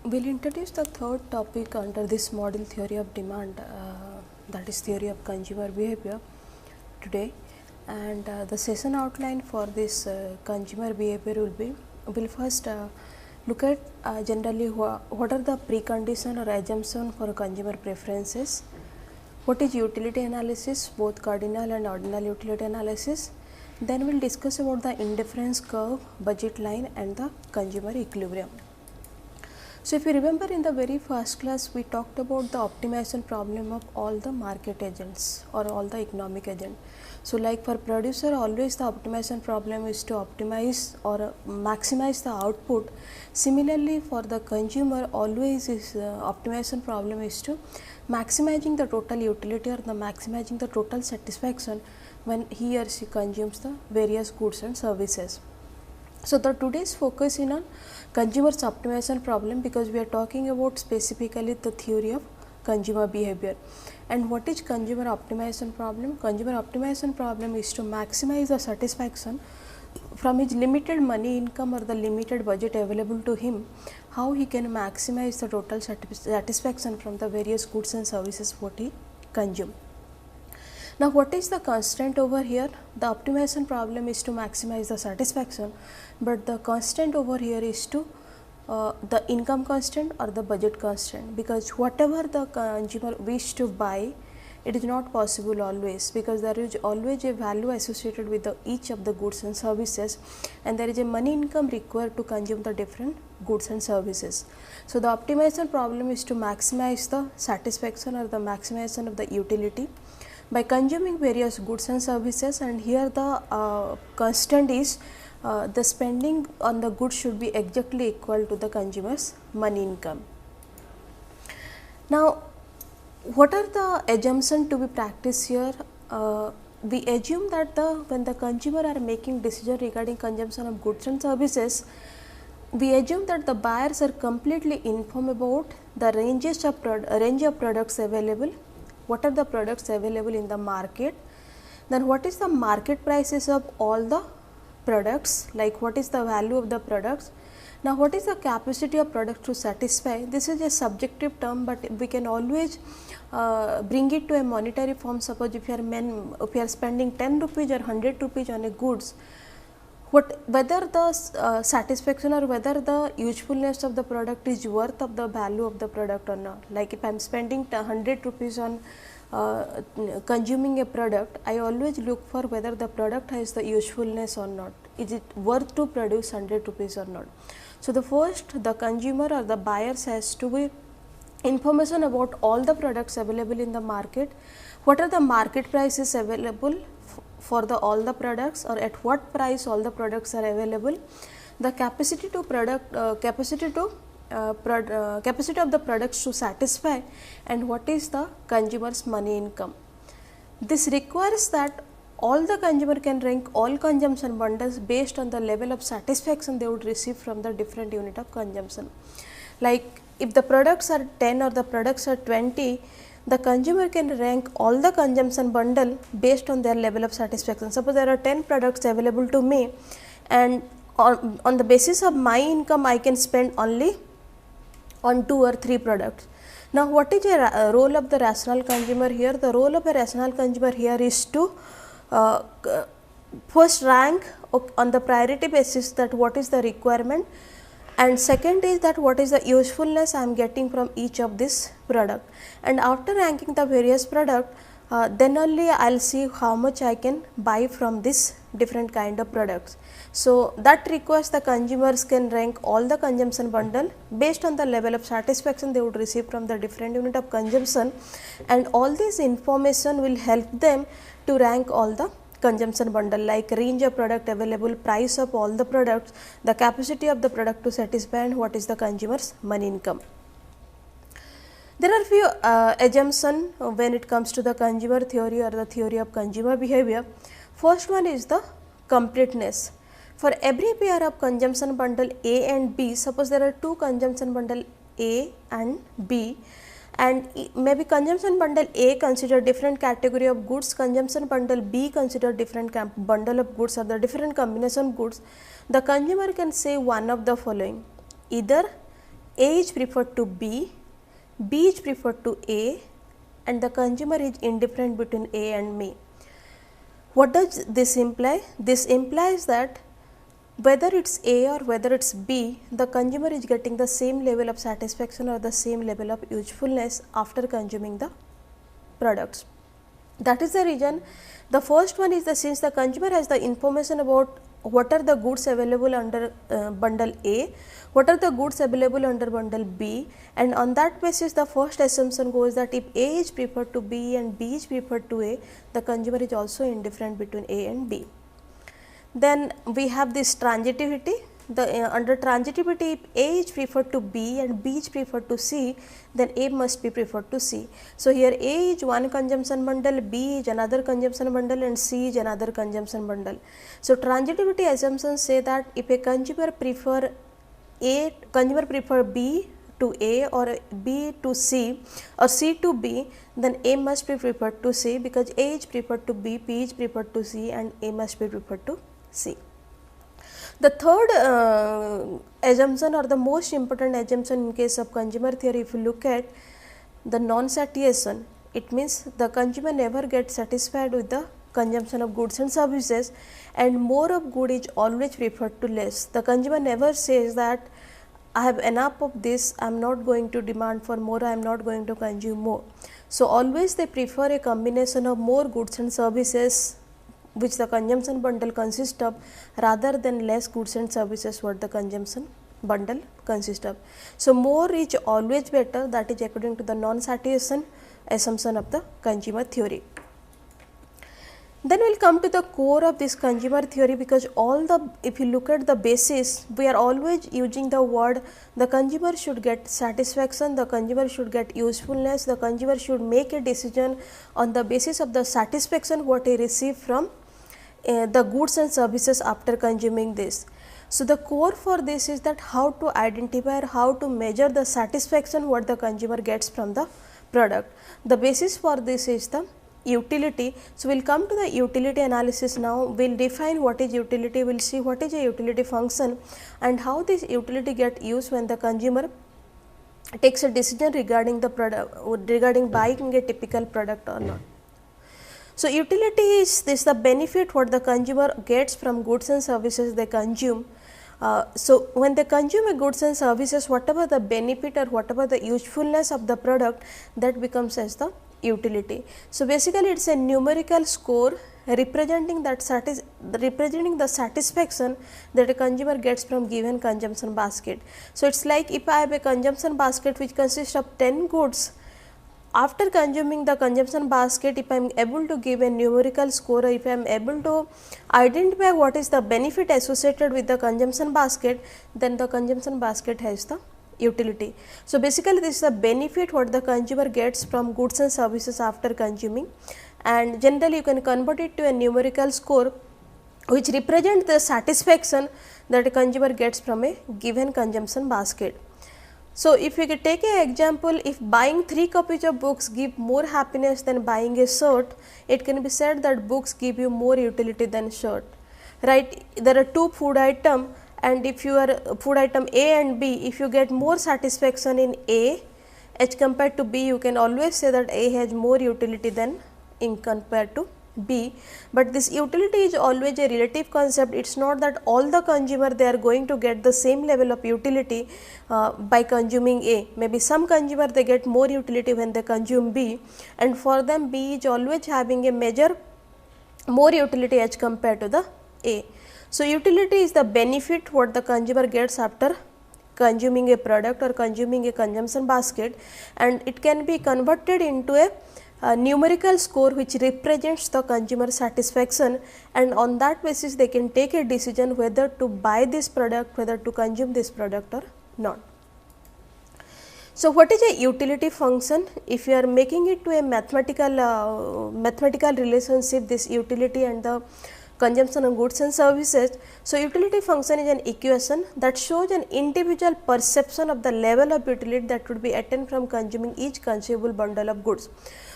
We'll introduce the third topic under this model theory of demand, that is theory of consumer behavior today. And the session outline for this consumer behavior will be, we'll first look at generally what are the precondition or assumption for consumer preferences, what is utility analysis, both cardinal and ordinal utility analysis. Then we'll discuss about the indifference curve, budget line and the consumer equilibrium. So, if you remember in the very first class we talked about the optimization problem of all the market agents or all the economic agent. So, like for producer always the optimization problem is to optimize or maximize the output. Similarly, for the consumer always is optimization problem is to maximizing the total utility or the maximizing the total satisfaction when he or she consumes the various goods and services. So, the today's focus in on consumers optimization problem, because we are talking about specifically the theory of consumer behavior. And what is consumer optimization problem? Consumer optimization problem is to maximize the satisfaction from his limited money income or the limited budget available to him, how he can maximize the total satisfaction from the various goods and services what he consume. Now, what is the constant over here? The optimization problem is to maximize the satisfaction, but the constant over here is to the income constant or the budget constant, because whatever the consumer wish to buy, it is not possible always, because there is always a value associated with each of the goods and services, and there is a money income required to consume the different goods and services. So, the optimization problem is to maximize the satisfaction or the maximization of the utility by consuming various goods and services, and here the constant is the spending on the goods should be exactly equal to the consumer's money income. Now, what are the assumptions to be practiced here? We assume that when the consumer are making decision regarding consumption of goods and services, we assume that the buyers are completely informed about the range of products available. What are the products available in the market, then what is the market prices of all the products, like what is the value of the products. Now, what is the capacity of products to satisfy? This is a subjective term, but we can always bring it to a monetary form. Suppose if you are spending 10 rupees or 100 rupees on a goods, whether the satisfaction or whether the usefulness of the product is worth of the value of the product or not. Like if I am spending 100 rupees on consuming a product, I always look for whether the product has the usefulness or not. Is it worth to produce 100 rupees or not? So, the first the consumer or the buyers has to be information about all the products available in the market, what are the market prices available for all the products, or at what price all the products are available, the capacity to capacity of the products to satisfy, and what is the consumer's money income. This requires that all the consumer can rank all consumption bundles based on the level of satisfaction they would receive from the different unit of consumption. Like if the products are 10 or the products are 20, the consumer can rank all the consumption bundle based on their level of satisfaction. Suppose there are 10 products available to me, and on the basis of my income I can spend only on 2 or 3 products. Now, what is a role of the rational consumer here? The role of a rational consumer here is to first rank on the priority basis that what is the requirement, and second is that what is the usefulness I am getting from each of this product, and after ranking the various product, then only I will see how much I can buy from this different kind of products. So, that requires the consumers can rank all the consumption bundle based on the level of satisfaction they would receive from the different unit of consumption, and all this information will help them to rank all the consumption bundle, like range of product available, price of all the products, the capacity of the product to satisfy, and what is the consumer's money income. There are few assumptions when it comes to the consumer theory or the theory of consumer behavior. First one is the completeness. For every pair of consumption bundle A and B, suppose there are two consumption bundle A and B, and maybe consumption bundle A consider different category of goods, consumption bundle B consider different bundle of goods or the different combination of goods, the consumer can say one of the following: either A is preferred to B, B is preferred to A, and the consumer is indifferent between A and me. What does this imply? This implies that whether it's A or whether it's B, the consumer is getting the same level of satisfaction or the same level of usefulness after consuming the products. That is the reason the first one is since the consumer has the information about what are the goods available under bundle A, what are the goods available under bundle B, and on that basis the first assumption goes that if A is preferred to B and B is preferred to A, the consumer is also indifferent between A and B. Then we have this transitivity. Under transitivity, if A is preferred to B and B is preferred to C, then A must be preferred to C. So, here A is one consumption bundle, B is another consumption bundle, and C is another consumption bundle. So, transitivity assumptions say that if a consumer prefer B to A or B to C or C to B, then A must be preferred to C, because A is preferred to B, B is preferred to C, and A must be preferred to C. The third assumption, or the most important assumption in case of consumer theory, if you look at the non-satiation, it means the consumer never gets satisfied with the consumption of goods and services, and more of good is always preferred to less. The consumer never says that I have enough of this, I am not going to demand for more, I am not going to consume more. So, always they prefer a combination of more goods and services which the consumption bundle consists of, rather than less goods and services what the consumption bundle consists of. So, more is always better, that is according to the non-satiation assumption of the consumer theory. Then we will come to the core of this consumer theory, because if you look at the basis, we are always using the word the consumer should get satisfaction, the consumer should get usefulness, the consumer should make a decision on the basis of the satisfaction what he received from the goods and services after consuming this. So, the core for this is that how to identify or how to measure the satisfaction what the consumer gets from the product. The basis for this is the utility. So, we will come to the utility analysis now. We will define what is utility, we will see what is a utility function and how this utility get used when the consumer takes a decision regarding the product, regarding buying a typical product or not. So, utility is the benefit what the consumer gets from goods and services they consume. So, when they consume a goods and services, whatever the benefit or whatever the usefulness of the product, that becomes as the utility. So, basically it is a numerical score representing the satisfaction that a consumer gets from given consumption basket. So, it is like if I have a consumption basket which consists of 10 goods, after consuming the consumption basket, if I am able to give a numerical score, or if I am able to identify what is the benefit associated with the consumption basket, then the consumption basket has the utility. So, basically this is the benefit what the consumer gets from goods and services after consuming, and generally you can convert it to a numerical score which represents the satisfaction that a consumer gets from a given consumption basket. So, if we could take an example, if buying 3 copies of books give more happiness than buying a shirt, it can be said that books give you more utility than shirt, right. There are 2 food items, and if you are food item A and B, if you get more satisfaction in A as compared to B, you can always say that A has more utility than in compared to B, but this utility is always a relative concept. It is not that all the consumer they are going to get the same level of utility by consuming A. Maybe some consumer they get more utility when they consume B, and for them B is always having a major more utility as compared to the A. So, utility is the benefit what the consumer gets after consuming a product or consuming a consumption basket, and it can be converted into a numerical score which represents the consumer satisfaction, and on that basis they can take a decision whether to buy this product, whether to consume this product or not. So, what is a utility function? If you are making it to a mathematical relationship, this utility and the consumption of goods and services. So, utility function is an equation that shows an individual perception of the level of utility that would be attained from consuming each consumable bundle of goods.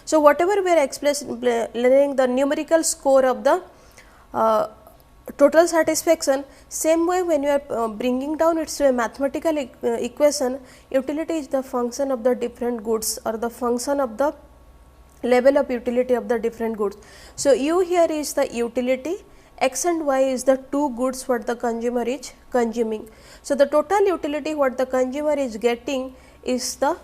So, whatever we are explaining the numerical score of the total satisfaction. Same way, when you are bringing down its to a mathematical equation, utility is the function of the different goods or the function of the level of utility of the different goods. So, u here is the utility, x and y is the two goods what the consumer is consuming. So, the total utility what the consumer is getting is the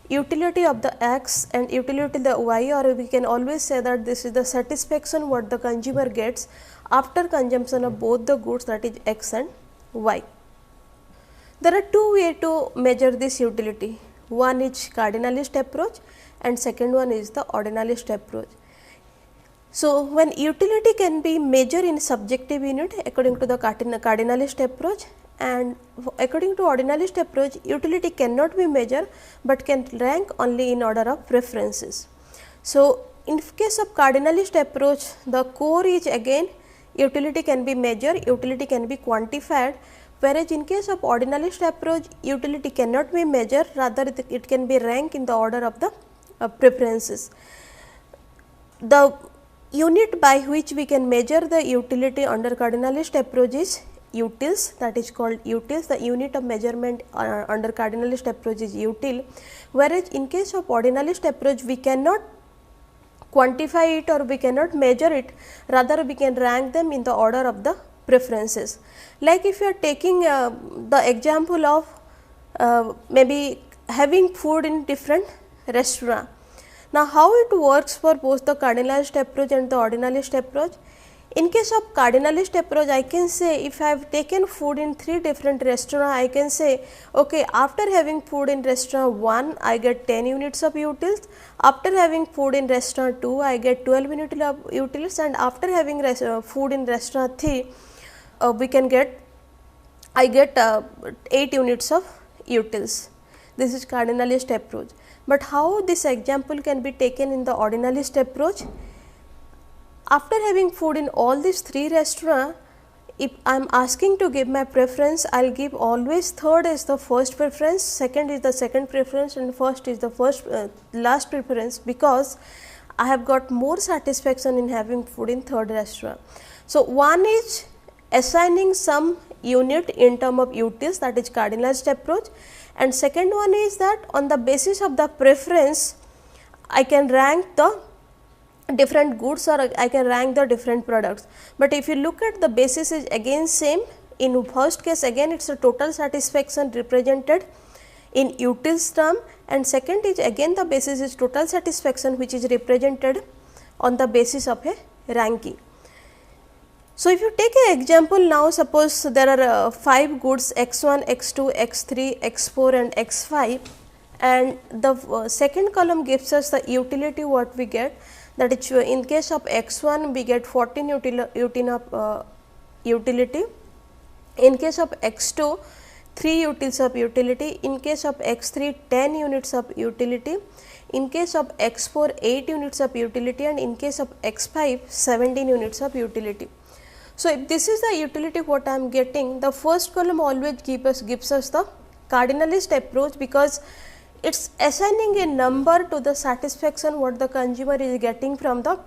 utility of the x and utility of the y, or we can always say that this is the satisfaction what the consumer gets after consumption of both the goods, that is x and y. There are two ways to measure this utility. One is cardinalist approach and second one is the ordinalist approach. So, when utility can be measured in subjective unit according to the cardinalist approach, and according to ordinalist approach, utility cannot be measured, but can rank only in order of preferences. So, in case of cardinalist approach, the core is again utility can be measured, utility can be quantified, whereas in case of ordinalist approach, utility cannot be measured, rather it can be ranked in the order of the preferences. The unit by which we can measure the utility under cardinalist approach is utils, that is called utils. The unit of measurement under cardinalist approach is util, whereas in case of ordinalist approach we cannot quantify it or we cannot measure it, rather we can rank them in the order of the preferences. Like if you are taking the example of maybe having food in different restaurant. Now, how it works for both the cardinalist approach and the ordinalist approach? In case of cardinalist approach, I can say if I have taken food in 3 different restaurants, I can say okay, after having food in restaurant 1, I get 10 units of utils, after having food in restaurant 2, I get 12 units of utils, and after having food in restaurant 3, I get 8 units of utils. This is cardinalist approach. But how this example can be taken in the ordinalist approach? After having food in all these 3 restaurants, if I am asking to give my preference, I will give always third as the first preference, second is the second preference, and first is the last preference, because I have got more satisfaction in having food in third restaurant. So, one is assigning some unit in term of utils, that is cardinalist approach, and second one is that on the basis of the preference I can rank the different goods or I can rank the different products. But if you look at the basis is again same. In first case again it is a total satisfaction represented in utils term, and second is again the basis is total satisfaction which is represented on the basis of a ranking. So, if you take an example now, suppose there are 5 goods x1, x2, x3, x4 and x5, and the second column gives us the utility what we get, that is in case of x1 we get 14 utility, in case of x2 3 utils of utility, in case of x3 10 units of utility, in case of x4 8 units of utility, and in case of x5 17 units of utility. So, if this is the utility what I am getting, the first column always gives us the cardinalist approach, because it is assigning a number to the satisfaction what the consumer is getting from the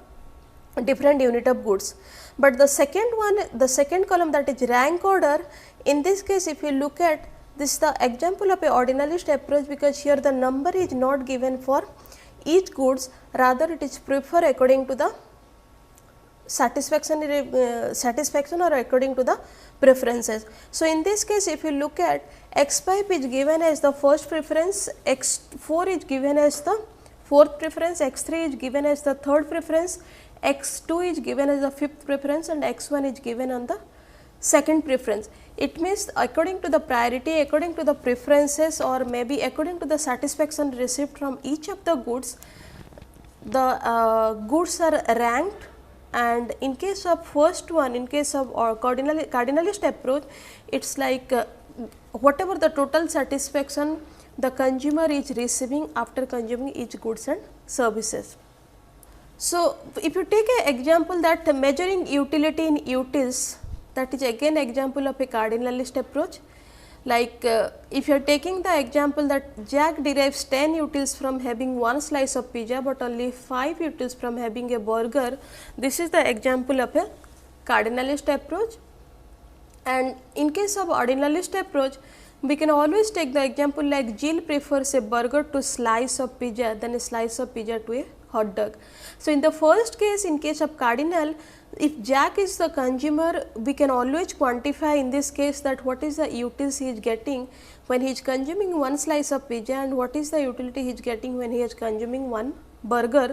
different unit of goods. But the second one, the second column, that is rank order, in this case if you look at this is the example of a ordinalist approach, because here the number is not given for each goods, rather it is preferred according to the satisfaction or according to the preferences. So, in this case if you look at x5 is given as the first preference, x4 is given as the fourth preference, x3 is given as the third preference, x2 is given as the fifth preference, and x1 is given on the second preference. It means according to the priority, according to the preferences, or maybe according to the satisfaction received from each of the goods, the goods are ranked. And in case of first one, in case of cardinalist approach, it is like whatever the total satisfaction the consumer is receiving after consuming each goods and services. So, if you take an example that measuring utility in utils, that is again example of a cardinalist approach. Like if you are taking the example that Jack derives 10 utils from having one slice of pizza, but only 5 utils from having a burger, this is the example of a cardinalist approach. And in case of ordinalist approach, we can always take the example like Jill prefers a burger to slice of pizza than a slice of pizza to a hot dog. So, in the first case, in case of cardinal, if Jack is the consumer, we can always quantify in this case that what is the utility he is getting when he is consuming one slice of pizza and what is the utility he is getting when he is consuming one burger.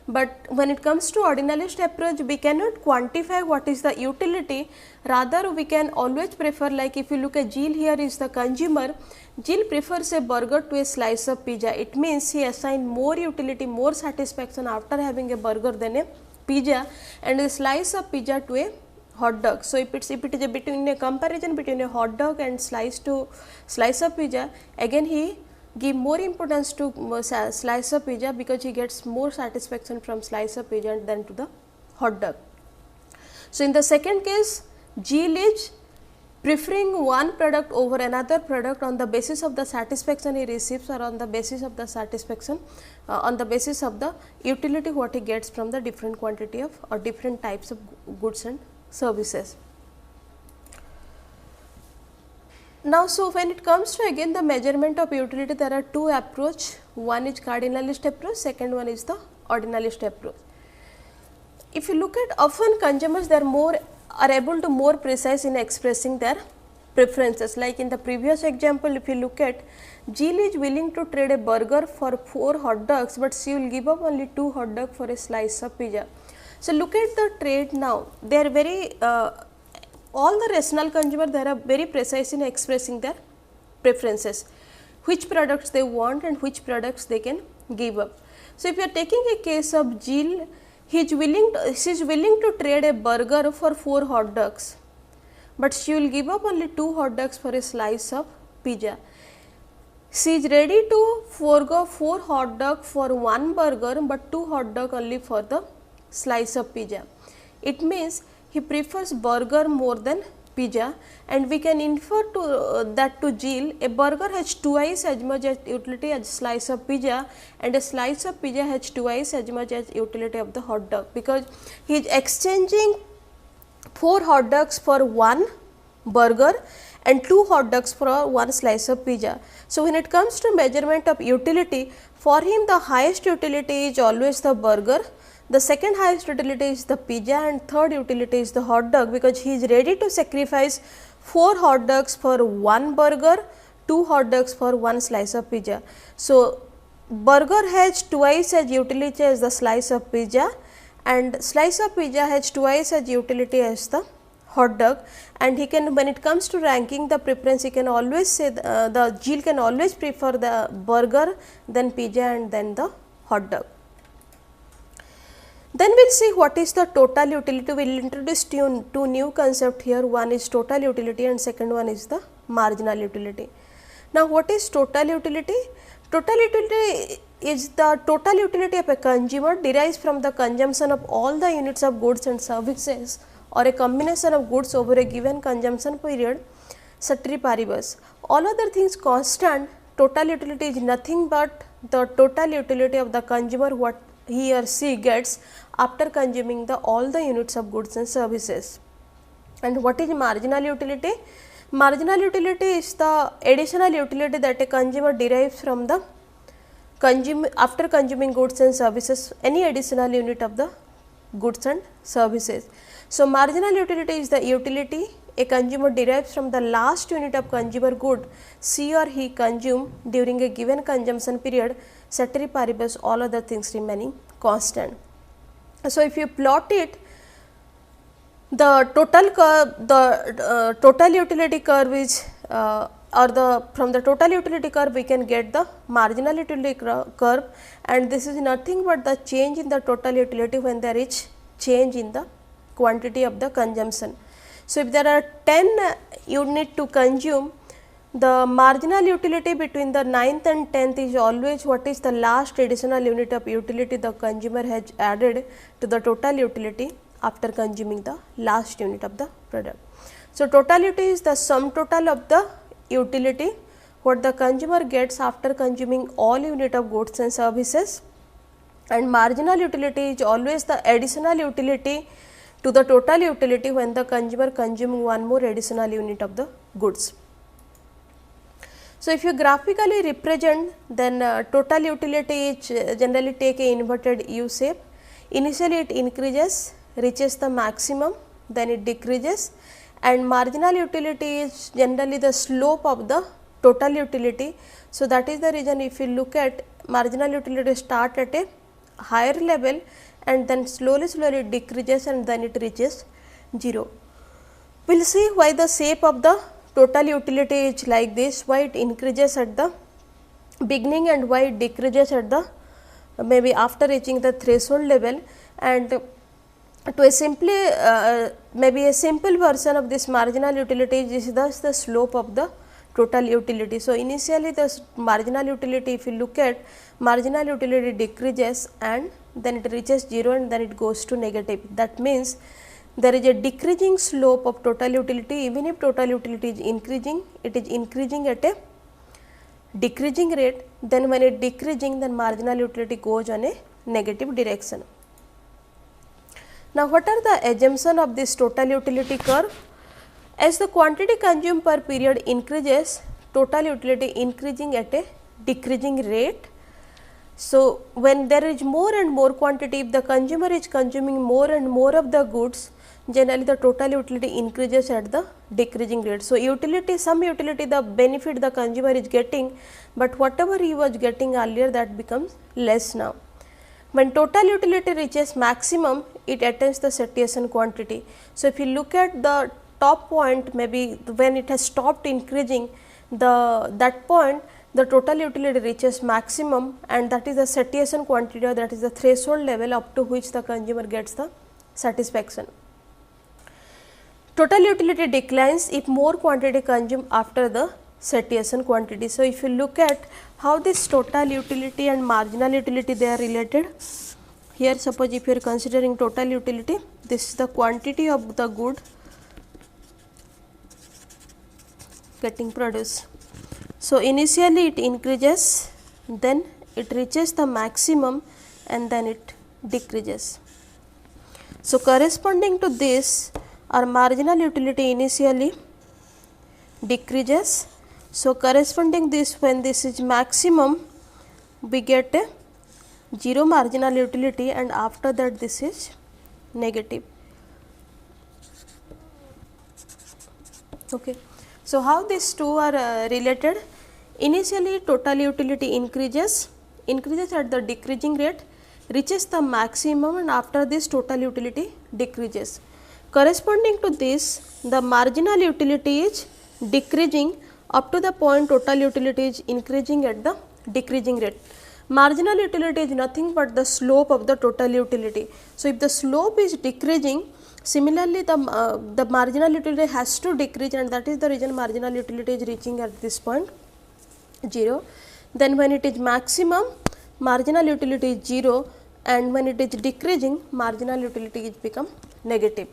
But when it comes to ordinalist approach, we cannot quantify what is the utility, rather we can always prefer, like if you look at Jill here is the consumer, Jill prefers a burger to a slice of pizza. It means he assigned more utility, more satisfaction after having a burger than a pizza, and a slice of pizza to a hot dog. So, if it is between a comparison between a hot dog and slice of pizza, again he give more importance to slice of pizza because he gets more satisfaction from slice of pizza than to the hot dog. So, in the second case, Jill is preferring one product over another product on the basis of the satisfaction he receives, or on the basis of the satisfaction on the basis of the utility what he gets from the different quantity of or different types of goods and services. Now, so when it comes to again the measurement of utility, there are two approach, one is cardinalist approach, second one is the ordinalist approach. If you look at, often consumers are able to more precise in expressing their preferences, like in the previous example, if you look at, Jill is willing to trade a burger for 4 hot dogs, but she will give up only 2 hot dogs for a slice of pizza. So, look at the trade now, they are very all the rational consumer, they are very precise in expressing their preferences, which products they want and which products they can give up. So, if you are taking a case of Jill, she is willing to trade a burger for 4 hot dogs, but she will give up only 2 hot dogs for a slice of pizza. She is ready to forego 4 hot dogs for 1 burger, but 2 hot dogs only for the slice of pizza. It means he prefers burger more than pizza, and we can infer to that to Jill, a burger has twice as much as utility as slice of pizza, and a slice of pizza has twice as much as utility of the hot dog, because he is exchanging 4 hot dogs for 1 burger and 2 hot dogs for 1 slice of pizza. So, when it comes to measurement of utility, for him the highest utility is always the burger, the second highest utility is the pizza, and third utility is the hot dog, because he is ready to sacrifice 4 hot dogs for 1 burger, 2 hot dogs for 1 slice of pizza. So, burger has twice as utility as the slice of pizza, and slice of pizza has twice as utility as the hot dog, and he can, when it comes to ranking the preference, he can always say the Jill can always prefer the burger, then pizza, and then the hot dog. Then we will see what is the total utility. We will introduce two new concepts here, one is total utility and second one is the marginal utility. Now, what is total utility? Total utility is the total utility of a consumer derives from the consumption of all the units of goods and services, or a combination of goods over a given consumption period, ceteris paribus. All other things constant, total utility is nothing but the total utility of the consumer, what he or she gets after consuming all the units of goods and services. And what is marginal utility? Marginal utility is the additional utility that a consumer derives from the after consuming goods and services, any additional unit of the goods and services. So, marginal utility is the utility a consumer derives from the last unit of consumer good she or he consumed during a given consumption period, ceteris paribus, all other things remaining constant. So, if you plot it, the total curve, the total utility curve is from the total utility curve we can get the marginal utility curve, and this is nothing but the change in the total utility when there is change in the quantity of the consumption. So, if there are 10 units to consume, the marginal utility between the 9th and 10th is always what is the last additional unit of utility the consumer has added to the total utility after consuming the last unit of the product. So, total utility is the sum total of the utility what the consumer gets after consuming all unit of goods and services, and marginal utility is always the additional utility to the total utility when the consumer consumes one more additional unit of the goods. So, if you graphically represent, then total utility is generally take a inverted U shape. Initially it increases, reaches the maximum, then it decreases, and marginal utility is generally the slope of the total utility. So, that is the reason if you look at marginal utility start at a higher level and then slowly decreases and then it reaches 0. We will see why the shape of the total utility is like this, why it increases at the beginning and why it decreases at the maybe after reaching the threshold level. And to a simply maybe a simple version of this marginal utility is thus the slope of the total utility. So, initially the marginal utility, if you look at marginal utility decreases and then it reaches 0 and then it goes to negative. That means there is a decreasing slope of total utility. Even if total utility is increasing, it is increasing at a decreasing rate. Then when it decreasing, then marginal utility goes on a negative direction. Now, what are the assumption of this total utility curve? As the quantity consumed per period increases, total utility increasing at a decreasing rate. So, when there is more and more quantity, if the consumer is consuming more and more of the goods, generally the total utility increases at the decreasing rate. So, utility, some utility, the benefit the consumer is getting, but whatever he was getting earlier, that becomes less now. When total utility reaches maximum, it attains the satiation quantity. So, if you look at the top point, maybe when it has stopped increasing, that point the total utility reaches maximum, and that is the satiation quantity, or that is the threshold level up to which the consumer gets the satisfaction. Total utility declines if more quantity consumed after the satiation quantity. So, if you look at how this total utility and marginal utility they are related, here suppose if you are considering total utility, this is the quantity of the good getting produced. So, initially it increases, then it reaches the maximum and then it decreases. So, corresponding to this, our marginal utility initially decreases. So, corresponding this, when this is maximum, we get a 0 marginal utility, and after that this is negative. Okay. So, how these two are related? Initially total utility increases at the decreasing rate, reaches the maximum, and after this total utility decreases. Corresponding to this, the marginal utility is decreasing up to the point total utility is increasing at the decreasing rate. Marginal utility is nothing but the slope of the total utility. So, if the slope is decreasing, similarly the marginal utility has to decrease, and that is the reason marginal utility is reaching at this point 0. Then when it is maximum, marginal utility is 0, and when it is decreasing, marginal utility is become negative.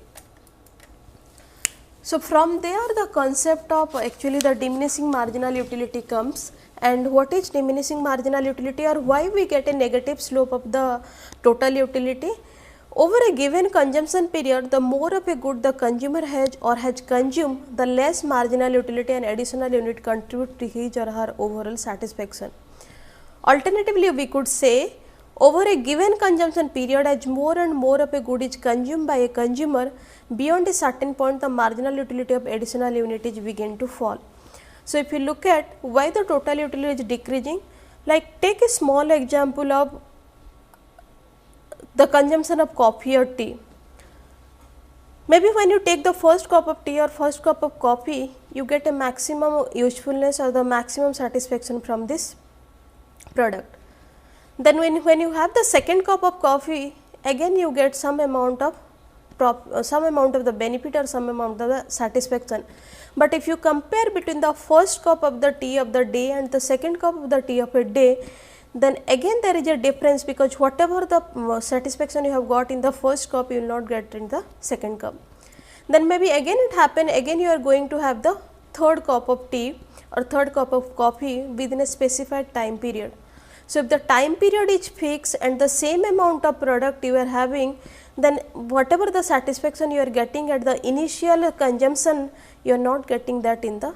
So, from there the concept of actually the diminishing marginal utility comes. And what is diminishing marginal utility, or why we get a negative slope of the total utility? Over a given consumption period, the more of a good the consumer has or has consumed, the less marginal utility and additional unit contribute to his or her overall satisfaction. Alternatively, we could say, over a given consumption period, as more and more of a good is consumed by a consumer, beyond a certain point the marginal utility of additional unit is begin to fall. So, if you look at why the total utility is decreasing, like take a small example of the consumption of coffee or tea. Maybe when you take the first cup of tea or first cup of coffee, you get a maximum usefulness or the maximum satisfaction from this product. Then when you have the second cup of coffee, again you get some amount of the benefit or some amount of the satisfaction. But if you compare between the first cup of the tea of the day and the second cup of the tea of a day, then again there is a difference, because whatever the satisfaction you have got in the first cup, you will not get in the second cup. Then maybe again it happen, again you are going to have the third cup of tea or third cup of coffee within a specified time period. So, if the time period is fixed and the same amount of product you are having, then whatever the satisfaction you are getting at the initial consumption, you are not getting that in the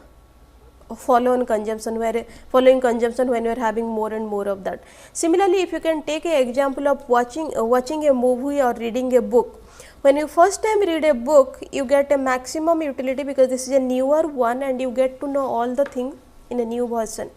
following consumption when you are having more and more of that. Similarly, if you can take an example of watching a movie or reading a book. When you first time read a book, you get a maximum utility because this is a newer one and you get to know all the things in a new version.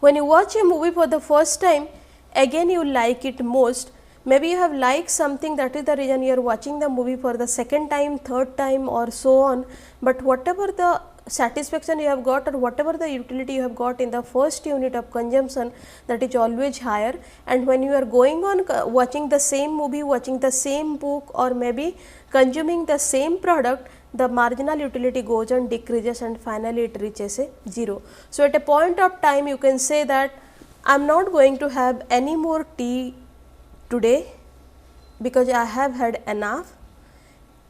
When you watch a movie for the first time, again you like it most. Maybe you have liked something, that is the reason you are watching the movie for the second time, third time or so on, but whatever the satisfaction you have got or whatever the utility you have got in the first unit of consumption, that is always higher. And when you are going on watching the same movie, watching the same book or maybe consuming the same product, the marginal utility goes on decreases and finally it reaches a 0. So, at a point of time you can say that I am not going to have any more tea today because I have had enough.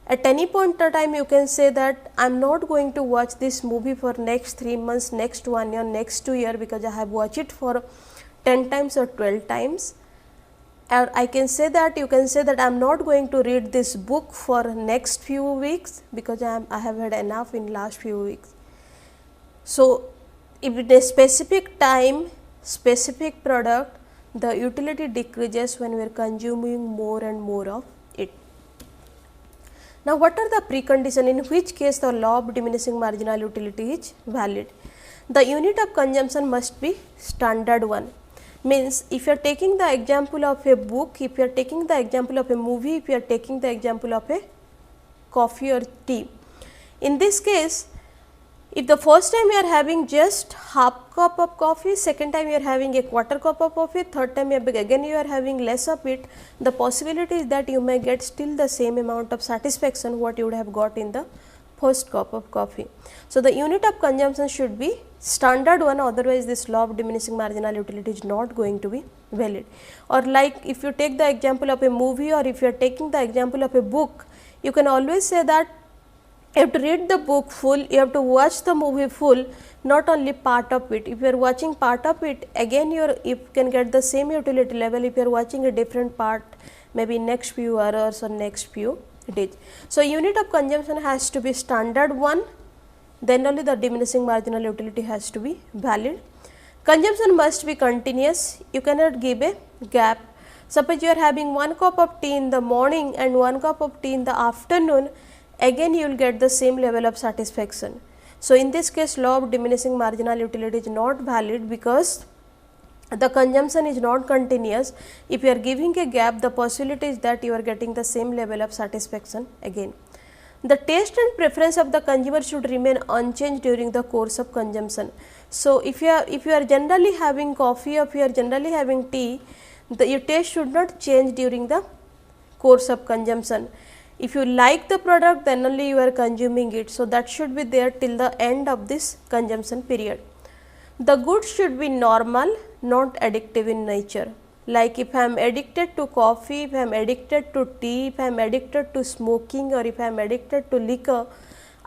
At any point of time you can say that I am not going to watch this movie for next 3 months, next 1 year, next 2 years because I have watched it for 10 times or 12 times. Or I can say that, you can say that I am not going to read this book for next few weeks because I have had enough in last few weeks. So, if in a specific time, specific product, the utility decreases when we are consuming more and more of it. Now, what are the preconditions in which case the law of diminishing marginal utility is valid? The unit of consumption must be standard one. Means if you are taking the example of a book, if you are taking the example of a movie, if you are taking the example of a coffee or tea. In this case, if the first time you are having just half cup of coffee, second time you are having a quarter cup of coffee, third time again you are having less of it, the possibility is that you may get still the same amount of satisfaction what you would have got in the first cup of coffee. So, the unit of consumption should be standard one, otherwise this law of diminishing marginal utility is not going to be valid. Or like if you take the example of a movie or if you are taking the example of a book, you can always say that you have to read the book full, you have to watch the movie full, not only part of it. If you are watching part of it, again you can get the same utility level if you are watching a different part, maybe next few hours or next few days. So, unit of consumption has to be standard one, then only the diminishing marginal utility has to be valid. Consumption must be continuous, you cannot give a gap. Suppose you are having 1 cup of tea in the morning and 1 cup of tea in the afternoon, again you will get the same level of satisfaction. So, in this case law of diminishing marginal utility is not valid because the consumption is not continuous. If you are giving a gap, the possibility is that you are getting the same level of satisfaction again. The taste and preference of the consumer should remain unchanged during the course of consumption. So, if you are generally having coffee or if you are generally having tea, your taste should not change during the course of consumption. If you like the product, then only you are consuming it. So, that should be there till the end of this consumption period. The goods should be normal, not addictive in nature. Like if I am addicted to coffee, if I am addicted to tea, if I am addicted to smoking or if I am addicted to liquor,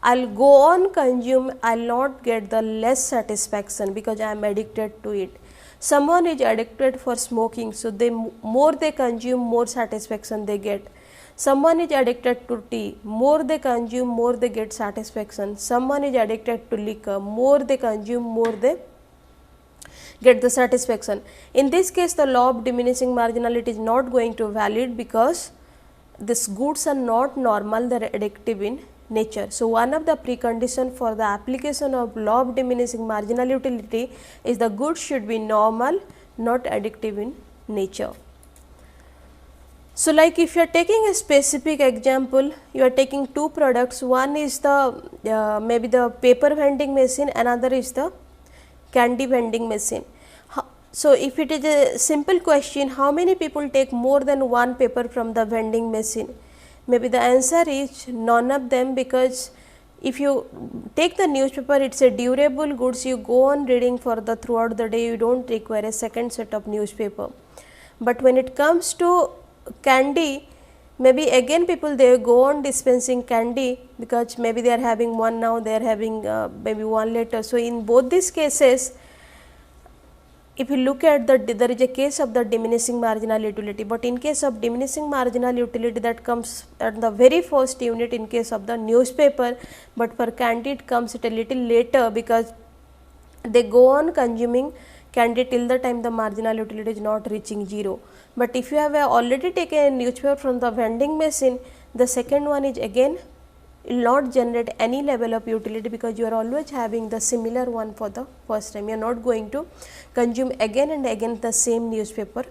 I will go on consume, I will not get the less satisfaction because I am addicted to it. Someone is addicted for smoking, so more they consume, more satisfaction they get. Someone is addicted to tea, more they consume, more they get satisfaction. Someone is addicted to liquor, more they consume, more they get the satisfaction. In this case, the law of diminishing marginality is not going to valid because these goods are not normal, they are addictive in nature. So, one of the precondition for the application of law of diminishing marginal utility is the goods should be normal, not addictive in nature. So, like if you are taking a specific example, you are taking two products, one is the maybe the paper vending machine, another is the candy vending machine. So, if it is a simple question, how many people take more than one paper from the vending machine? Maybe the answer is none of them, because if you take the newspaper, it is a durable goods, you go on reading for the throughout the day, you do not require a second set of newspaper. But when it comes to candy, maybe again people they go on dispensing candy because maybe they are having one, now they are having maybe one later. So, in both these cases if you look at there is a case of the diminishing marginal utility, but in case of diminishing marginal utility that comes at the very first unit in case of the newspaper, but for candy it comes at a little later because they go on consuming candy till the time the marginal utility is not reaching 0. But if you have already taken a newspaper from the vending machine, the second one is again will not generate any level of utility because you are always having the similar one for the first time. You are not going to consume again and again the same newspaper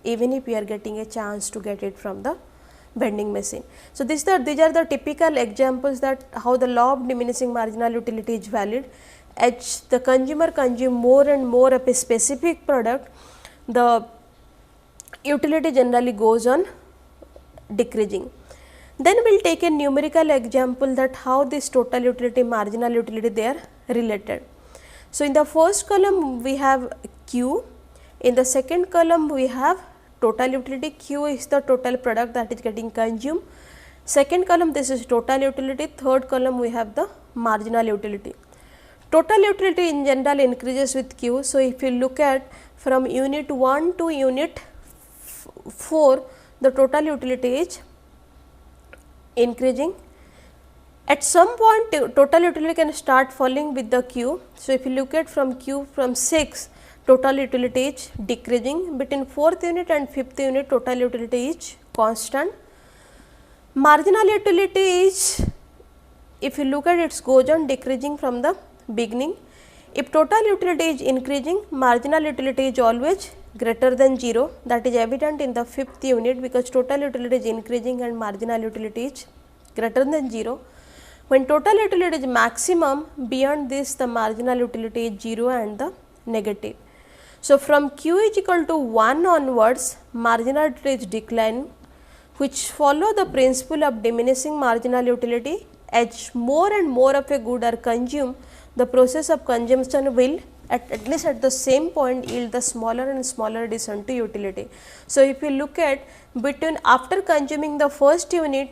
even if you are getting a chance to get it from the vending machine. So, these are the typical examples that how the law of diminishing marginal utility is valid. As the consumer consume more and more of a specific product, the utility generally goes on decreasing. Then we will take a numerical example that how this total utility, marginal utility they are related. So, in the first column we have Q, in the second column we have total utility. Q is the total product that is getting consumed, second column this is total utility, third column we have the marginal utility. Total utility in general increases with Q. So, if you look at from unit 1 to unit 4, the total utility is increasing. At some point total utility can start falling with the Q. So, if you look at from Q from 6, total utility is decreasing. Between 4th unit and 5th unit total utility is constant. Marginal utility is, if you look at it, goes on decreasing from the beginning. If total utility is increasing, marginal utility is always greater than 0. That is evident in the 5th unit because total utility is increasing and marginal utility is greater than 0. When total utility is maximum, beyond this the marginal utility is 0 and the negative. So, from Q is equal to 1 onwards, marginal utility is declining, which follow the principle of diminishing marginal utility. As more and more of a good are consumed, the process of consumption will at least at the same point yield the smaller and smaller addition to utility. So, if you look at between after consuming the first unit,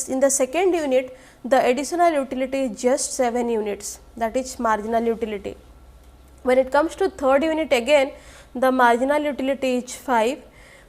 in the second unit the additional utility is just 7 units, that is marginal utility. When it comes to third unit again the marginal utility is 5.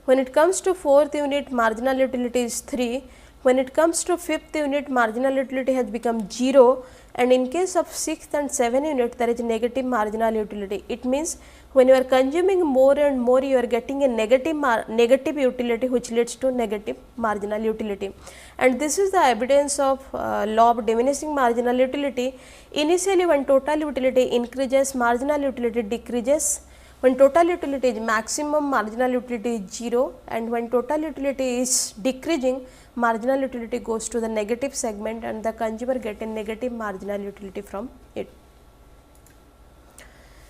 When it comes to fourth unit marginal utility is 3. When it comes to fifth unit marginal utility has become 0, and in case of sixth and seventh unit there is negative marginal utility. It means when you are consuming more and more you are getting a negative utility which leads to negative marginal utility. And this is the evidence of law of diminishing marginal utility. Initially when total utility increases, marginal utility decreases. When total utility is maximum, marginal utility is 0, and when total utility is decreasing, marginal utility goes to the negative segment and the consumer get a negative marginal utility from it.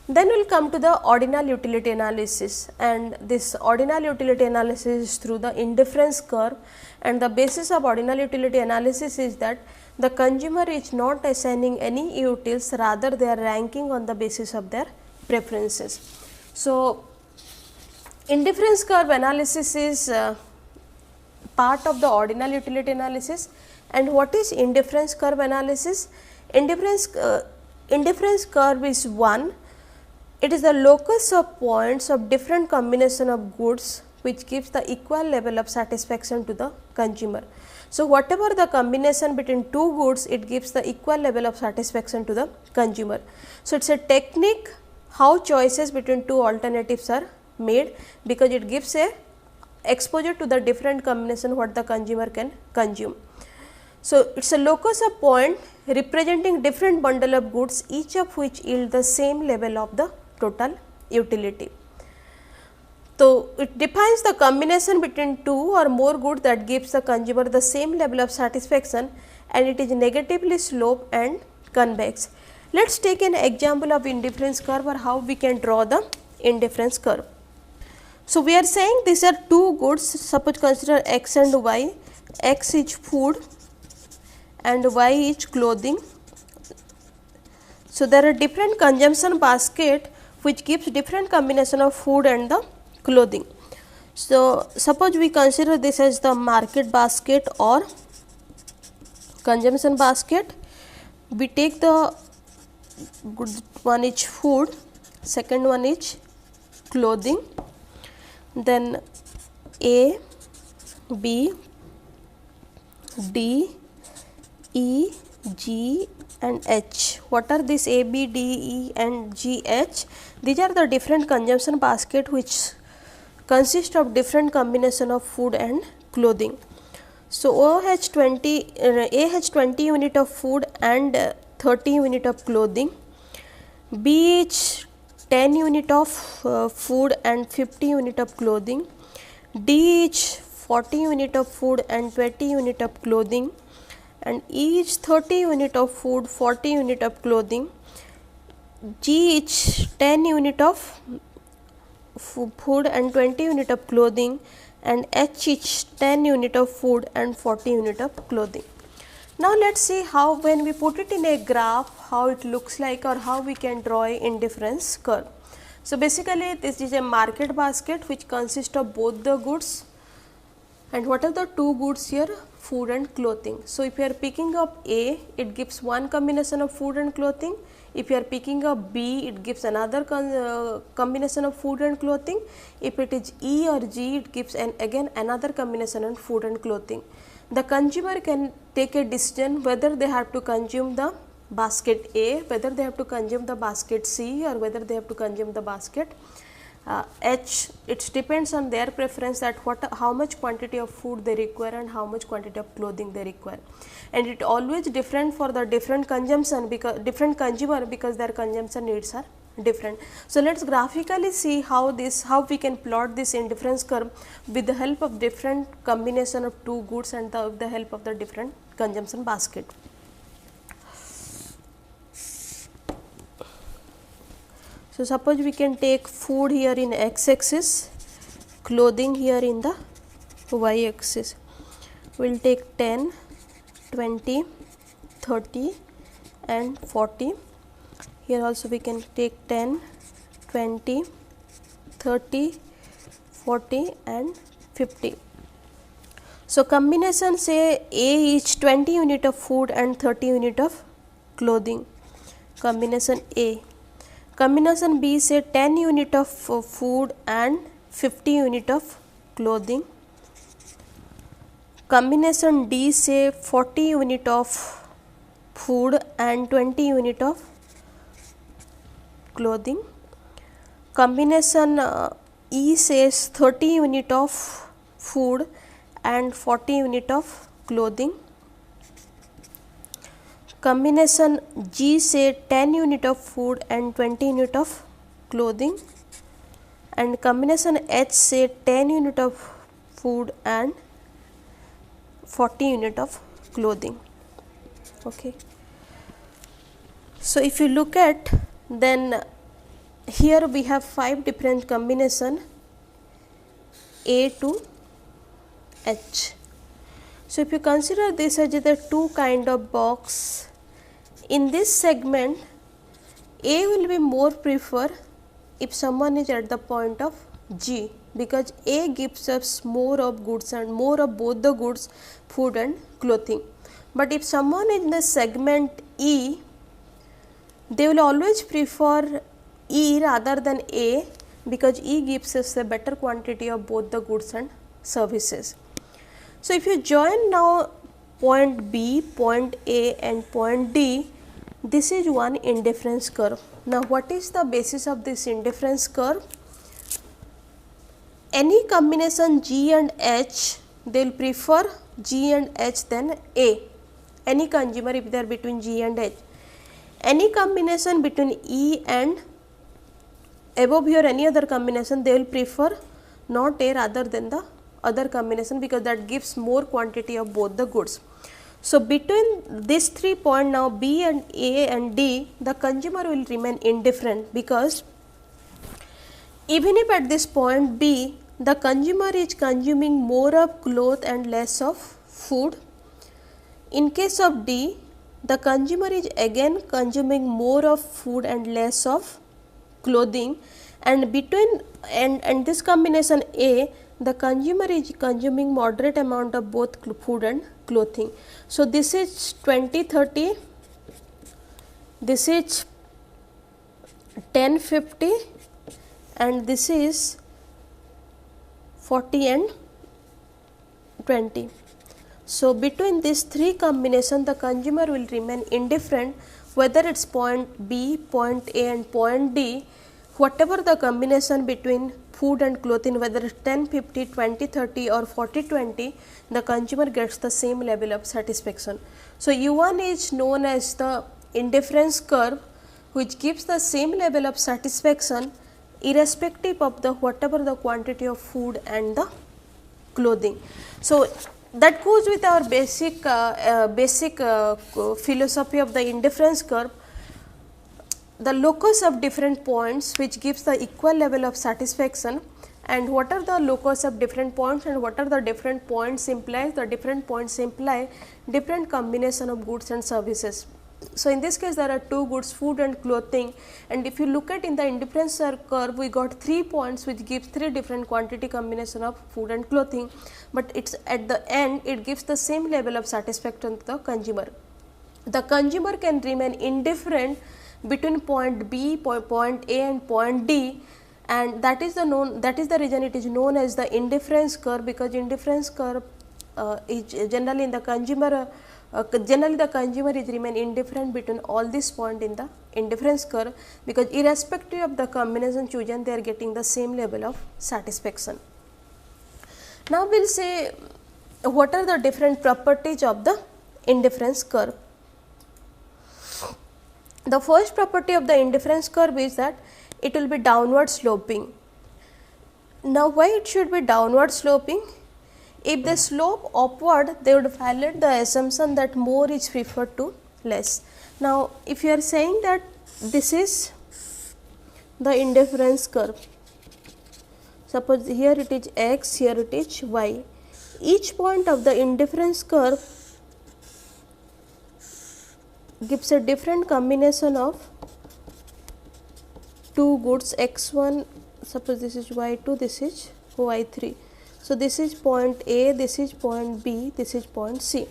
Then we will come to the ordinal utility analysis, and this ordinal utility analysis is through the indifference curve, and the basis of ordinal utility analysis is that the consumer is not assigning any utils, rather they are ranking on the basis of their preferences. So, indifference curve analysis is part of the ordinal utility analysis. And what is indifference curve analysis? Indifference curve is one. It is the locus of points of different combination of goods which gives the equal level of satisfaction to the consumer. So, whatever the combination between two goods, it gives the equal level of satisfaction to the consumer. So, it is a technique how choices between two alternatives are made, because it gives a exposure to the different combination what the consumer can consume. So, it is a locus of point representing different bundle of goods, each of which yield the same level of the total utility. So, it defines the combination between two or more goods that gives the consumer the same level of satisfaction, and it is negatively sloped and convex. Let us take an example of indifference curve or how we can draw the indifference curve. So, we are saying these are two goods, suppose consider x and y, x is food and y is clothing. So, there are different consumption basket which gives different combination of food and the clothing. So, suppose we consider this as the market basket or consumption basket. We take the one is food, second one is clothing, then A, B, D, E, G and H. What are these A, B, D, E and G, H? These are the different consumption basket which consist of different combination of food and clothing. So A has 20 unit of food and 30 unit of clothing. B is 10 unit of food and 50 unit of clothing. D is 40 unit of food and 20 unit of clothing, and E is 30 unit of food, 40 unit of clothing. G is 10 unit of food and 20 unit of clothing, and H is 10 unit of food and 40 unit of clothing. Now let us see how, when we put it in a graph, how it looks like or how we can draw a indifference curve. So basically this is a market basket which consists of both the goods, and what are the two goods here? Food and clothing. So if you are picking up A, it gives one combination of food and clothing. If you are picking up B, it gives another combination of food and clothing. If it is E or G, it gives again another combination of food and clothing. The consumer can take a decision whether they have to consume the basket A, whether they have to consume the basket C, or whether they have to consume the basket H. It depends on their preference that how much quantity of food they require and how much quantity of clothing they require, and it always different for the different consumption, because different consumer, because their consumption needs are different. So let us graphically see how we can plot this indifference curve with the help of different combination of two goods and with the help of the different consumption basket. So suppose we can take food here in x axis, clothing here in the y axis. We will take 10, 20, 30 and 40. Here also we can take 10, 20, 30, 40 and 50. So combination say A is 20 unit of food and 30 unit of clothing, combination A. Combination B say 10 unit of food and 50 unit of clothing. Combination D say 40 unit of food and 20 unit of clothing. Combination E says 30 unit of food and 40 unit of clothing. Combination G say 10 unit of food and 20 unit of clothing, and combination H say 10 unit of food and 40 unit of clothing. Okay. So if you look at, then here we have 5 different combination A to H. So if you consider this as the two kind of box, in this segment A will be more prefer if someone is at the point of G, because A gives us more of goods and more of both the goods, food and clothing. But if someone is in the segment E, they will always prefer E rather than A, because E gives us a better quantity of both the goods and services. So if you join now point B, point A and point D, this is one indifference curve. Now what is the basis of this indifference curve? Any combination G and H, they will prefer G and H than A. Any consumer, if they are between G and H. Any combination between E and above here, any other combination, they will prefer not A rather than the other combination, because that gives more quantity of both the goods. So between these 3 points now, B and A and D, the consumer will remain indifferent, because even if at this point B, the consumer is consuming more of cloth and less of food. In case of D, the consumer is again consuming more of food and less of clothing, and between and this combination A, the consumer is consuming moderate amount of both food and clothing. So this is 20-30, this is 10-50 and this is 40 and 20. So, between these three combination the consumer will remain indifferent whether it is point B, point A and point D, whatever the combination between food and clothing, whether it is 10, 50, 20, 30 or 40, 20, the consumer gets the same level of satisfaction. So, U1 is known as the indifference curve which gives the same level of satisfaction irrespective of the whatever the quantity of food and the clothing. So, that goes with our basic philosophy of the indifference curve. The locus of different points which gives the equal level of satisfaction, and what are the locus of different points and what are the different points implies, the different points imply different combination of goods and services. So, in this case there are two goods, food and clothing, and if you look at in the indifference curve we got 3 points which gives 3 different quantity combination of food and clothing, but it is at the end it gives the same level of satisfaction to the consumer. The consumer can remain indifferent between point B, point A and point D, and that is the reason it is known as the indifference curve, because indifference curve is generally in the consumer generally the consumer is remain indifferent between all these points in the indifference curve, because irrespective of the combination chosen they are getting the same level of satisfaction. Now, we will say what are the different properties of the indifference curve. The first property of the indifference curve is that it will be downward sloping. Now, why it should be downward sloping? If they slope upward, they would violate the assumption that more is preferred to less. Now, if you are saying that this is the indifference curve, suppose here it is x, here it is y, each point of the indifference curve gives a different combination of two goods x1, suppose this is y2, this is y3. So, this is point A, this is point B, this is point C.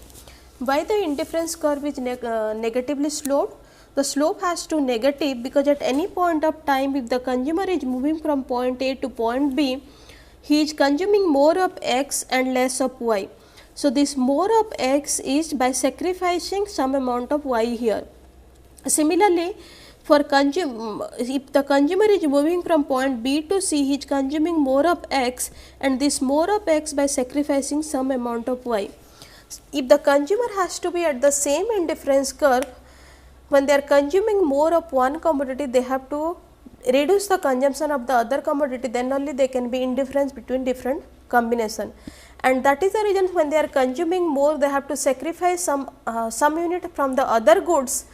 Why the indifference curve is negatively sloped? The slope has to negative because at any point of time if the consumer is moving from point A to point B, he is consuming more of x and less of y. So, this more of x is by sacrificing some amount of y here. Similarly, for if the consumer is moving from point B to C, he is consuming more of x and this more of x by sacrificing some amount of y. If the consumer has to be at the same indifference curve, when they are consuming more of one commodity, they have to reduce the consumption of the other commodity, then only they can be indifference between different combination. And that is the reason when they are consuming more, they have to sacrifice some unit from the other goods.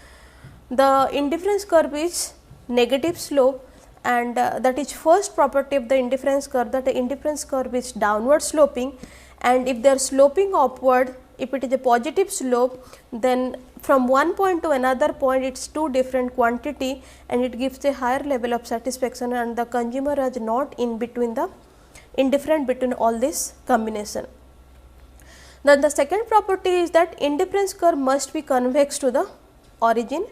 The indifference curve is negative slope, and that is first property of the indifference curve, that the indifference curve is downward sloping, and if they are sloping upward, if it is a positive slope, then from one point to another point it is two different quantity and it gives a higher level of satisfaction, and the consumer is not in between the indifferent between all this combination. Then the second property is that indifference curve must be convex to the origin.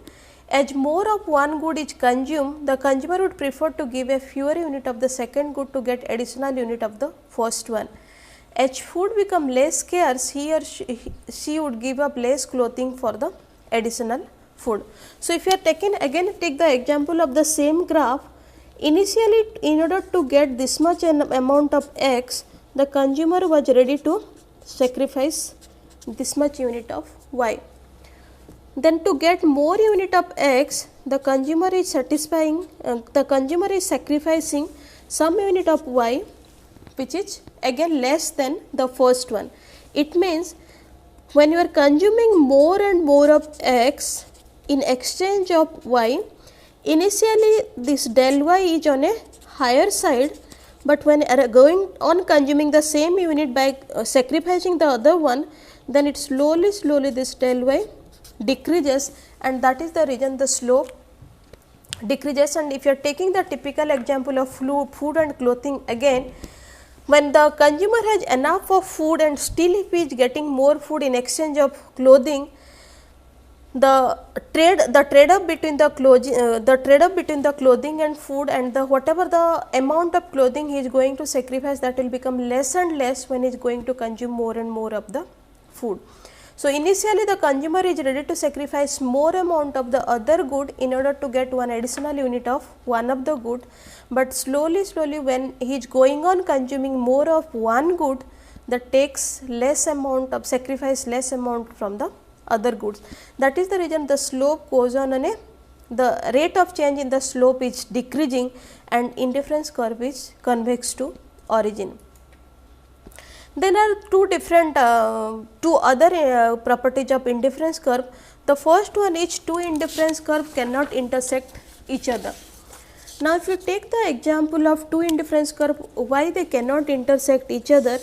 As more of one good is consumed, the consumer would prefer to give a fewer unit of the second good to get additional unit of the first one. As food become less scarce, he or she would give up less clothing for the additional food. So, if you are taking again take the example of the same graph, initially in order to get this much an amount of x, the consumer was ready to sacrifice this much unit of y. Then to get more unit of x, the consumer is sacrificing some unit of y, which is again less than the first one. It means when you are consuming more and more of x in exchange of y, initially this del y is on a higher side, but when going on consuming the same unit by sacrificing the other one, then it slowly this del y decreases, and that is the reason the slope decreases. And if you are taking the typical example of food and clothing again, when the consumer has enough of food and still if he is getting more food in exchange of clothing, the trade off between the clothing and food, and the whatever the amount of clothing he is going to sacrifice, that will become less and less when he is going to consume more and more of the food. So, initially the consumer is ready to sacrifice more amount of the other good in order to get one additional unit of one of the good, but slowly when he is going on consuming more of one good, that takes less amount of sacrifice, less amount from the other goods. That is the reason the slope goes on the rate of change in the slope is decreasing and indifference curve is convex to origin. There are two other properties of indifference curve. The first one is two indifference curve cannot intersect each other. Now, if you take the example of two indifference curve, why they cannot intersect each other?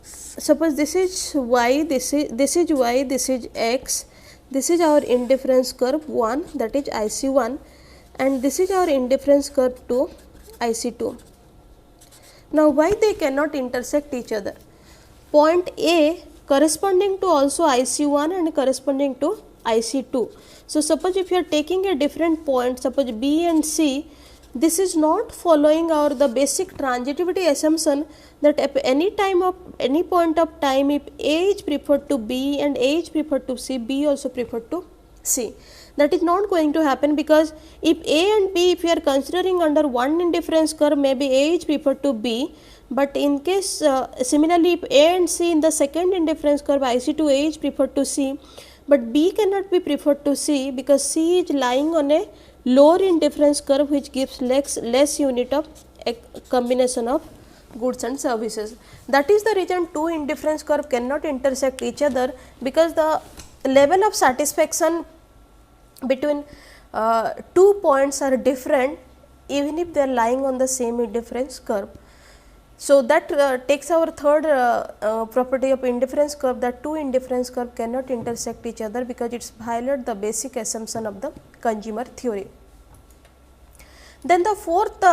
Suppose this is y, this is y, this is x, this is our indifference curve 1, that is IC1, and this is our indifference curve 2, IC2. Now, why they cannot intersect each other? Point A corresponding to also IC1 and corresponding to IC2. So, suppose if you are taking a different point, suppose B and C, this is not following our the basic transitivity assumption that at any point of time, if A is preferred to B and A is preferred to C, B also preferred to C. That is not going to happen, because if A and B, if we are considering under one indifference curve, maybe A is preferred to B, but in case similarly if A and C in the second indifference curve IC2, A is preferred to C, but B cannot be preferred to C, because C is lying on a lower indifference curve which gives less unit of a combination of goods and services. That is the reason two indifference curve cannot intersect each other, because the level of satisfaction between two points are different even if they are lying on the same indifference curve. So, that takes our third property of indifference curve, that two indifference curve cannot intersect each other, because it violates the basic assumption of the consumer theory. Then the fourth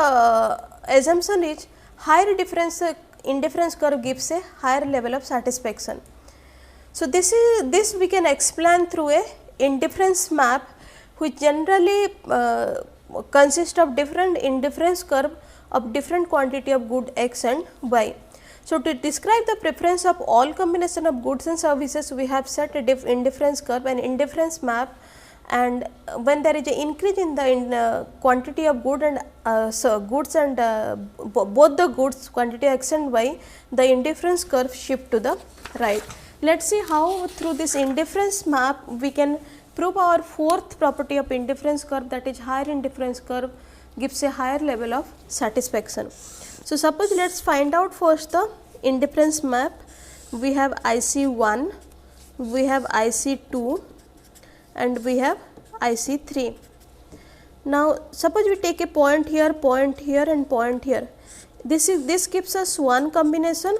assumption is higher indifference curve gives a higher level of satisfaction. So, this we can explain through a indifference map which generally consists of different indifference curve of different quantity of good x and y. So, to describe the preference of all combination of goods and services, we have set a indifference curve and indifference map, and when there is an increase in the quantity of good and goods and both the goods quantity x and y, the indifference curve shift to the right. Let us see how through this indifference map we can prove our fourth property of indifference curve, that is higher indifference curve gives a higher level of satisfaction. So, suppose let us find out first the indifference map. We have IC1, we have IC2 and we have IC3. Now, suppose we take a point here and point here. This gives us one combination,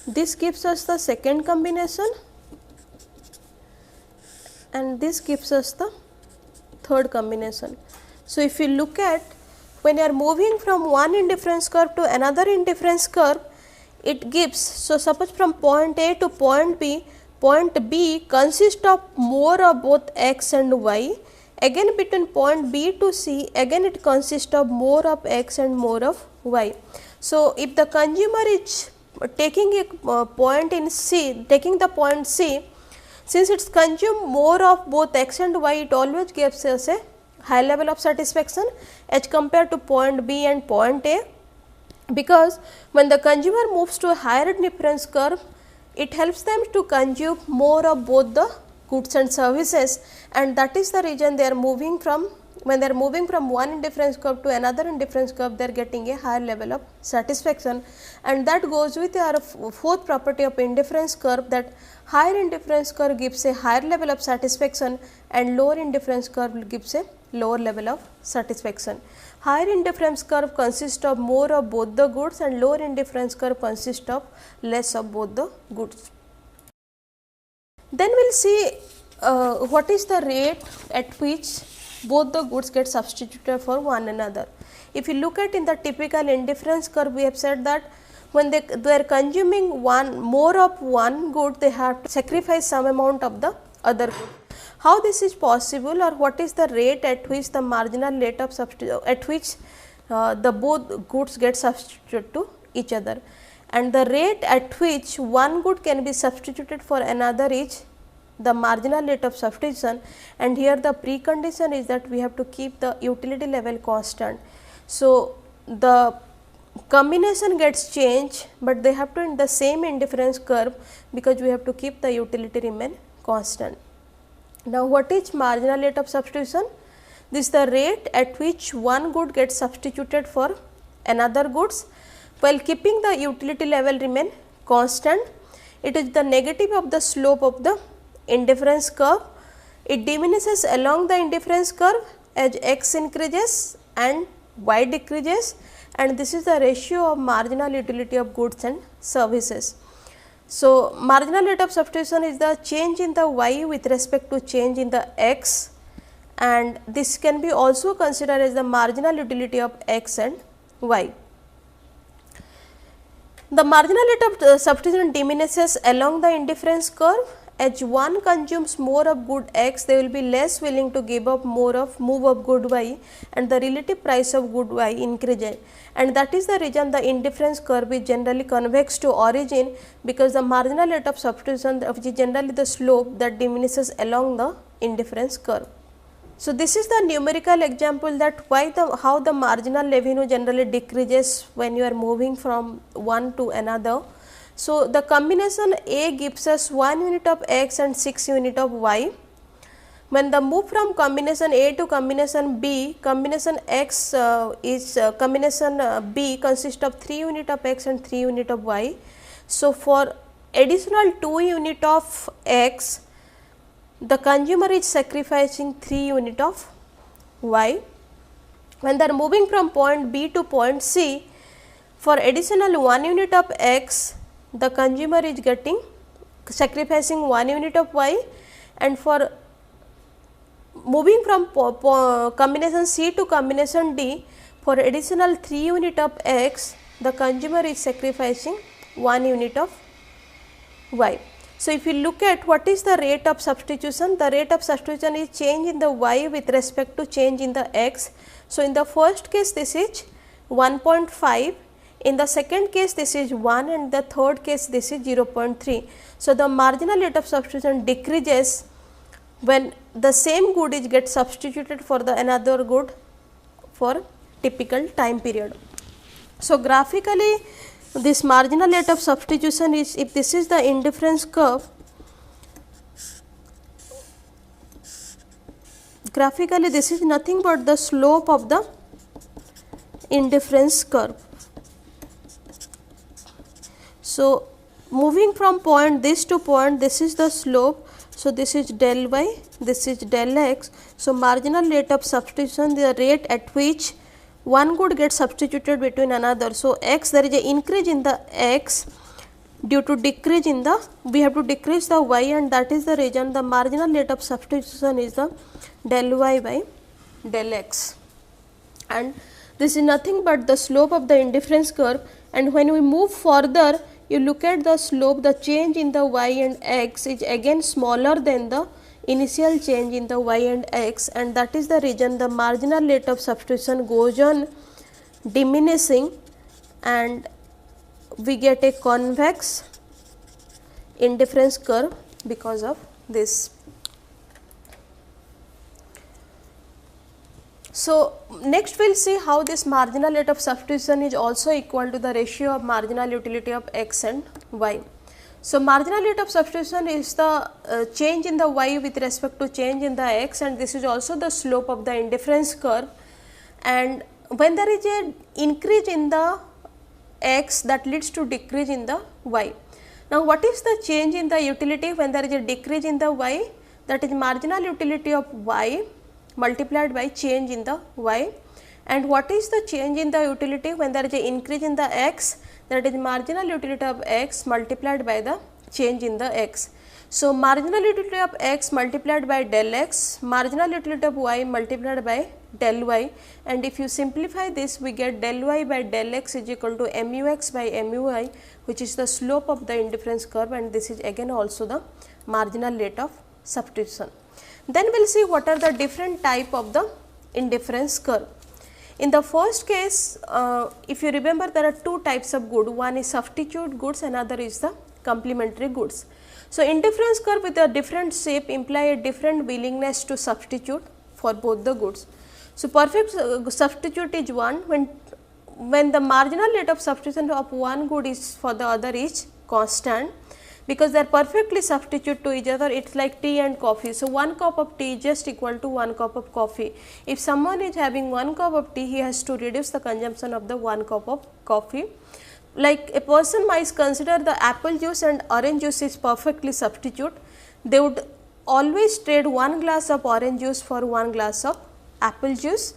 this gives us the second combination, and this gives us the third combination. So, if you look at when you are moving from one indifference curve to another indifference curve, it gives, so suppose from point A to point B consists of more of both x and y, again between point B to C, again it consists of more of x and more of y. So, if the consumer is taking a point in C, taking the point C, since it is consumed more of both x and y, it always gives us a high level of satisfaction as compared to point B and point A, because when the consumer moves to a higher indifference curve, it helps them to consume more of both the goods and services, and that is the reason they are moving from, when they are moving from one indifference curve to another indifference curve, they are getting a higher level of satisfaction, and that goes with our fourth property of indifference curve, that higher indifference curve gives a higher level of satisfaction and lower indifference curve gives a lower level of satisfaction. Higher indifference curve consists of more of both the goods and lower indifference curve consists of less of both the goods. Then we will see what is the rate at which both the goods get substituted for one another. If you look at in the typical indifference curve, we have said that when they are consuming more of one good, they have to sacrifice some amount of the other good. How this is possible, or what is the rate at which the marginal rate of at which the both goods get substituted to each other, and the rate at which one good can be substituted for another is the marginal rate of substitution, and here the precondition is that we have to keep the utility level constant. So, the combination gets changed, but they have to in the same indifference curve, because we have to keep the utility remain constant. Now, what is marginal rate of substitution? This is the rate at which one good gets substituted for another goods while keeping the utility level remain constant. It is the negative of the slope of the indifference curve. It diminishes along the indifference curve as x increases and y decreases, and this is the ratio of marginal utility of goods and services. So, marginal rate of substitution is the change in the y with respect to change in the x, and this can be also considered as the marginal utility of x and y. The marginal rate of substitution diminishes along the indifference curve. As one consumes more of good x, they will be less willing to give up more of move of good y, and the relative price of good y increases, and that is the reason the indifference curve is generally convex to origin, because the marginal rate of substitution, which is generally the slope that diminishes along the indifference curve. So, this is the numerical example that how the marginal revenue generally decreases when you are moving from one to another. So, the combination A gives us 1 unit of x and 6 unit of y. When the move from combination A to combination B, combination X combination B consists of 3 unit of x and 3 unit of y. So, for additional 2 unit of x, the consumer is sacrificing 3 unit of y. When they are moving from point B to point C, for additional 1 unit of x, the consumer is sacrificing 1 unit of y, and for moving from combination C to combination D, for additional 3 unit of x, the consumer is sacrificing 1 unit of y. So, if you look at what is the rate of substitution, the rate of substitution is change in the y with respect to change in the x. So, in the first case this is 1.5, in the second case this is 1, and the third case this is 0.3. So, the marginal rate of substitution decreases when the same good is get substituted for the another good for typical time period. So, graphically this marginal rate of substitution is, if this is the indifference curve, graphically this is nothing but the slope of the indifference curve. So, moving from point this to point, this is the slope. So, this is del y, this is del x. So, marginal rate of substitution, the rate at which one good gets substituted between another. So, x, there is an increase in the x due to decrease in the, we have to decrease the y, and that is the reason the marginal rate of substitution is the del y by del x, and this is nothing but the slope of the indifference curve. And when we move further, you look at the slope, the change in the y and x is again smaller than the initial change in the y and x, and that is the reason the marginal rate of substitution goes on diminishing, and we get a convex indifference curve because of this. So, next we will see how this marginal rate of substitution is also equal to the ratio of marginal utility of x and y. So, marginal rate of substitution is the change in the y with respect to change in the x, and this is also the slope of the indifference curve, and when there is a increase in the x, that leads to decrease in the y. Now, what is the change in the utility when there is a decrease in the y? That is marginal utility of y multiplied by change in the y. And what is the change in the utility when there is a increase in the x? That is marginal utility of x multiplied by the change in the x. So, marginal utility of x multiplied by del x, marginal utility of y multiplied by del y, and if you simplify this, we get del y by del x is equal to mu x by mu y, which is the slope of the indifference curve, and this is again also the marginal rate of substitution. Then we will see what are the different type of the indifference curve. In the first case, if you remember, there are two types of good, one is substitute goods, another is the complementary goods. So, indifference curve with a different shape imply a different willingness to substitute for both the goods. So, perfect substitute is one when the marginal rate of substitution of one good is for the other is constant, because they are perfectly substitute to each other. It is like tea and coffee. So, 1 cup of tea is just equal to 1 cup of coffee. If someone is having 1 cup of tea, he has to reduce the consumption of the 1 cup of coffee. Like a person might consider the apple juice and orange juice is perfectly substitute, they would always trade 1 glass of orange juice for 1 glass of apple juice.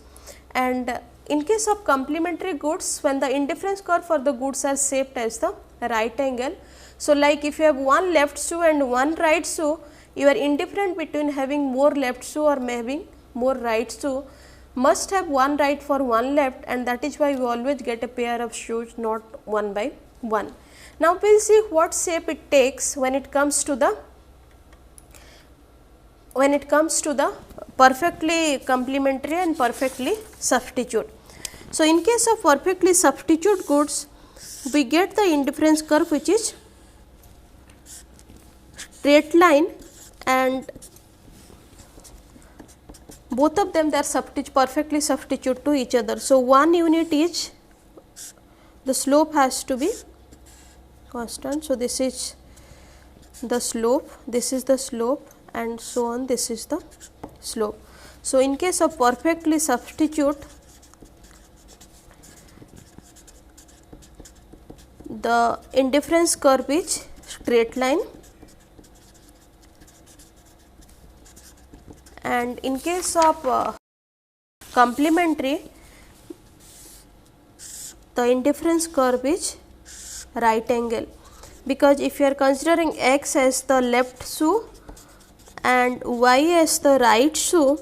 And in case of complementary goods, when the indifference curve for the goods are shaped as the right angle. So, like if you have one left shoe and one right shoe, you are indifferent between having more left shoe or having more right shoe, must have one right for one left, and that is why we always get a pair of shoes, not one by one. Now, we will see what shape it takes when it comes to the perfectly complementary and perfectly substitute. So, in case of perfectly substitute goods, we get the indifference curve which is straight line, and both of them they are perfectly substitute to each other. So, one unit is the slope has to be constant. So, this is the slope, this is the slope, and so on, this is the slope. So, in case of perfectly substitute, the indifference curve is straight line, and in case of complementary, the indifference curve is right angle, because if you are considering x as the left shoe and y as the right shoe,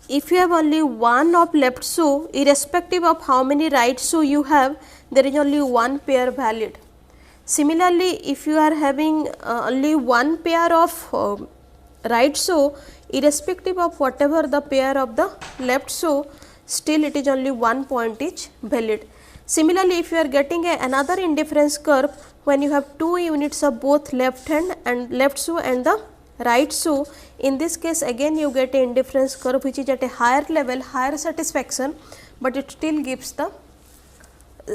if you have only one of left shoe, irrespective of how many right shoe you have, there is only one pair valid. Similarly, if you are having only one pair of right shoe, irrespective of whatever the pair of the left shoe, still it is only one point is valid. Similarly, if you are getting another indifference curve when you have two units of both left hand and left shoe and the right shoe, in this case again you get a indifference curve which is at a higher level, higher satisfaction, but it still gives the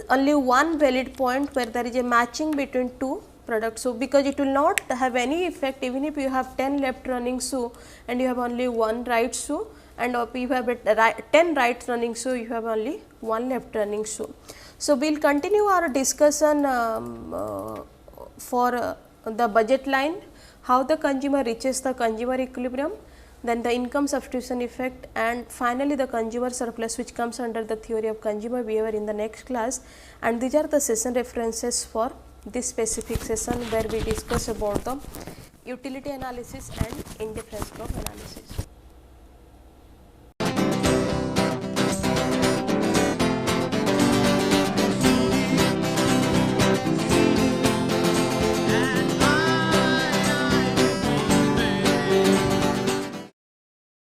only one valid point where there is a matching between two products. So, because it will not have any effect even if you have 10 left running shoe and you have only one right shoe, and if you have 10 right running shoe, you have only one left running shoe. So, we will continue our discussion for the budget line, how the consumer reaches the consumer equilibrium, then the income substitution effect, and finally, the consumer surplus, which comes under the theory of consumer behavior in the next class. And these are the session references for this specific session where we discuss about the utility analysis and indifference curve analysis.